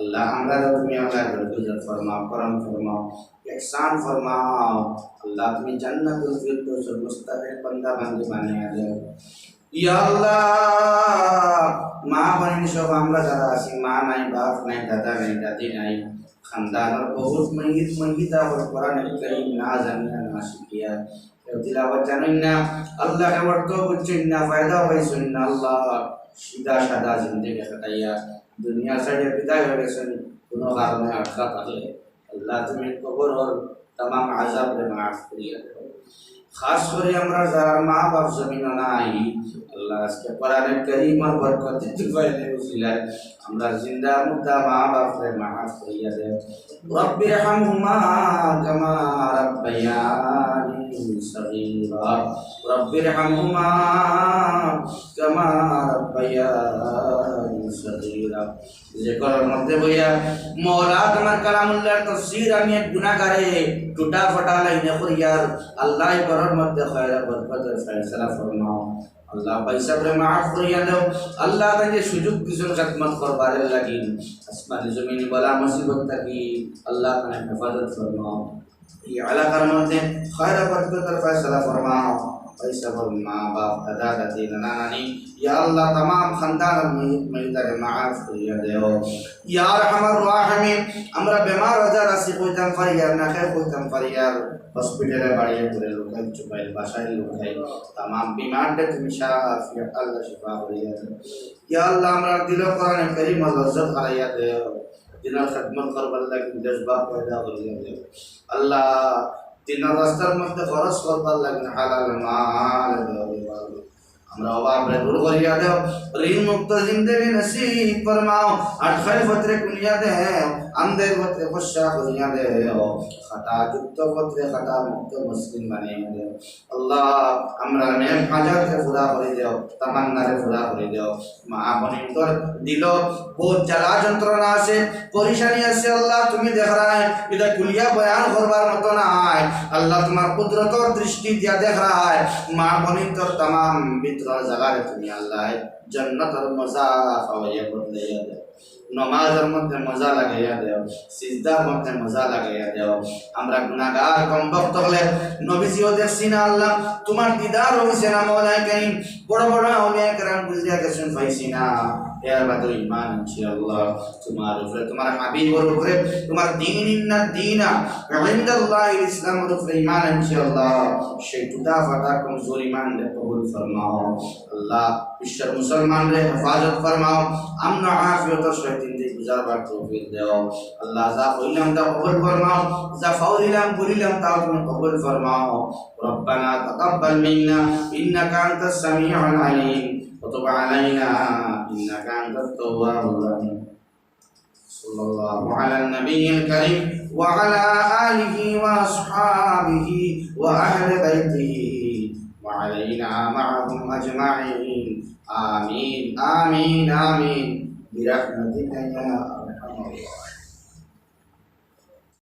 আল্লাহ আমরা তুমি আল্লাহ দরজা ফরমাও, করম ফরমাও, ইহসান ফরমাও। আল্লাহ তুমি জান্নাতুল ফিরদৌসের মুস্তাহিক বান্দা বান্দি বানিয়ে দাও। ইয়া আল্লাহ, মা বোন সব আমরা যারা আছি, মা নাই, বাপ নাই, দাদা নাই, দাদি নাই, খানদানের বহুত মহিতা ওর কোরআনুল কারীম না জানিয়া না শিখিয়া কেউ তিলাওয়াত জানেন না, আল্লাহ অর্থ বুঝছেন না, ফায়দা পাইছেন না। আল্লাহ সিধা সাদা জিন্দেগি কাটাইয়া দুনিয়া ছেড়ে বিদায় হয়ে গেছেন কোনো কারণে আটকা থাকলে, আল্লাহ তুমি কবর ওর তামাম আযাবকে মাফ করিয়া দাও। খাস করে আমরা যারা মা বাপ জমিন নাই, আল্লাহ আজকে কোরআনুল কারীমের বরকত দিতে পাইলে উসিলায় আমরা জিন্দা মুর্দা মা বাপকে মাফ করিয়া দাও। রব্বিরহামহুমা কামা রাব্বায়ানি সগীরা, রব্বিরহামহুমা কামা রাব্বায়ানি সগীরা। যে করার মধ্যে বইয়া মওলা তোমার কালামুল্লাহর তাফসীর আমি এক গুনাহগারে টুটা ফাটা লাইনে করিয়ার আল্লাহ করার মধ্যে খায়র বরকতের ফয়সালা ফরমাও। আল্লাহ পয়সা করে মাফ করিয়া দাও। আল্লাহ তাকে সুযোগ দিছেন খিদমত করবার লাগি, আসমানি জমিনে বলা মুসিবত থাকি আল্লাহ তাকে হেফাজত ফরমাও। এই এলাকার মধ্যে খায়র বরকতের ফয়সালা ফরমাও। পয়সা বল মা বাপ দাদা দাদি নানা নানি ইয়া আল্লাহ तमाम খানদানের মহিলারে মাফ করিয়া দাও। ইয়া আরহামার রাহিমিন, আমরা বেমার আজার আছি কইতাম পারিয়ার না খাই কইতাম পারিয়ার হসপিটালে বাড়িয়ে করে লোকাই চুপাই বাসায় লোকাই तमाम বিমারদের তুমি শাফিয়াত আল্লাহ শিফা করিয়া দাও। ইয়া আল্লাহ আমরা দিল কোরআন কারীম লজ্জত করাইয়া দাও, দিনের খিদমত করবার লাগি জজবা পয়দা করিয়া দাও। আল্লাহ তিন রাস্তার মধ্যে খরচ করবার লাগে হালাল মাল দাও। আমরা অভাবে দূর করিয়া দাও, ঋণ মুক্ত জিন্দেগি নসিব ফরমাও। আটখাই পত্রে কুলিয়া দেও, আন্দের পত্রে ফসা করিয়া দেও, খাতা যুক্ত পত্রে খাতা মুক্ত মুসলিম বানিয়ে দেও। আল্লাহ আমরা নেক হাজারকে পুরা করে দেও, তামান্নারে পুরা করে দেও। মা বোনের তোর দিল বহুত জ্বালা যন্ত্রণা আছে, পরিশানি আছে, আল্লাহ তুমি দেখায় এটা কুলিয়া বয়ান করবার মতো নাই। আল্লাহ তোমার কুদরতর দৃষ্টি দিয়া দেখায় মা বোনের তোর तमाम ভিতর জায়গায় তুমি আল্লাহ জান্নাতের মজা খাওয়াইয়া বদলাইয়া দাও। নমাজের মধ্যে মজা লাগাইয়া দেও, সিজদার মধ্যে মজা লাগাইয়া দেও। আমরা গুনাহগার কম বক্ত হলে নবীজিও দেখছি না আল্লাহ, তোমার দিদার হইছে না মওলানা কারীম, বড় বড় আউলিয়া কেরাম বুঝিয়া গেছেন পাইছি না। এর বাদে ঈমান আনছি আল্লাহ তোমার উপরে, তোমার হাবিবের উপরে, তোমার দ্বীন ইন্না দ্বীনা ইনদাল্লাহিল ইসলামের উপরে ঈমান আনছি আল্লাহ। সেই টুটা ফাটা কমজোর ঈমানকে কবুল ফরমাও আল্লাহ। বিশ্বের মুসলমানদের হেফাজত ফরমাও, আমন আফিয়তের সহিত জিন্দেগি গুজারবার তৌফিক দাও আল্লাহ। যা কইলাম তা কবুল ফরমাও, যা ফাউলিলাম বলিলাম তা তুমি কবুল ফরমাও। রব্বানা তাকাব্বাল মিন্না ইন্নাকা আনতাস সামিউল আলিম وتب علينا إنك أنت التواب الرحيم. صلى الله على النبي الكريم وعلى آله وأصحابه وأهل بيته وعلينا معهم أجمعين. آمين آمين آمين برحمتك يا أرحم الراحمين.